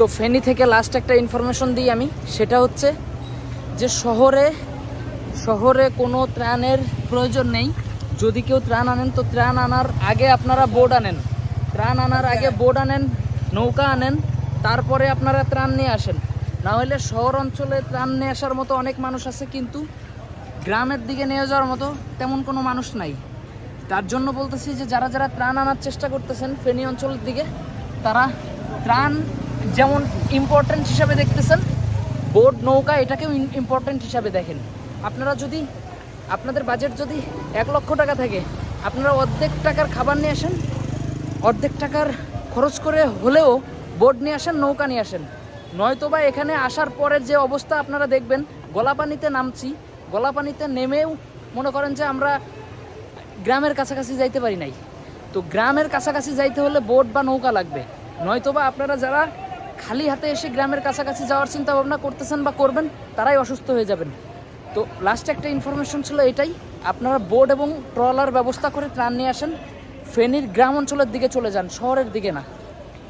তো ফেনী থেকে লাস্ট একটা ইনফরমেশন দিই আমি, সেটা হচ্ছে যে শহরে কোনো ত্রাণের প্রয়োজন নেই। যদি কেউ ত্রাণ আনেন তো ত্রাণ আনার আগে আপনারা বোর্ড আনেন, নৌকা আনেন, তারপরে আপনারা ত্রাণ নিয়ে আসেন। না হলে শহর অঞ্চলে ত্রাণ নিয়ে আসার মতো অনেক মানুষ আছে, কিন্তু গ্রামের দিকে নিয়ে যাওয়ার মতো তেমন কোনো মানুষ নাই। তার জন্য বলতেছি যে যারা যারা ত্রাণ আনার চেষ্টা করতেছেন ফেনী অঞ্চলের দিকে, তারা ত্রাণ যেমন ইম্পর্টেন্ট হিসাবে দেখতেছেন, বোট নৌকা এটাকেও ইম্পর্টেন্ট হিসাবে দেখেন। আপনারা যদি আপনাদের বাজেট যদি 1 লক্ষ টাকা থাকে, আপনারা অর্ধেক টাকার খাবার নিয়ে আসেন, অর্ধেক টাকার খরচ করে হলেও বোট নিয়ে আসেন, নৌকা নিয়ে আসেন। নয়তোবা এখানে আসার পরের যে অবস্থা আপনারা দেখবেন, গলাপানিতে নামছি, গলাপানিতে নেমেও মনে করেন যে আমরা গ্রামের কাছাকাছি যাইতে পারি নাই। তো গ্রামের কাছাকাছি যাইতে হলে বোট বা নৌকা লাগবে। নয়তোবা আপনারা যারা খালি হাতে এসে গ্রামের কাছাকাছি যাওয়ার চিন্তা ভাবনা করতেছেন বা করবেন, তারাই অসুস্থ হয়ে যাবেন। তো লাস্ট একটা ইনফরমেশন ছিল এটাই, আপনারা বোট এবং ট্রলার ব্যবস্থা করে ত্রাণ নিয়ে আসেন, ফেনীর গ্রাম অঞ্চলের দিকে চলে যান, শহরের দিকে না।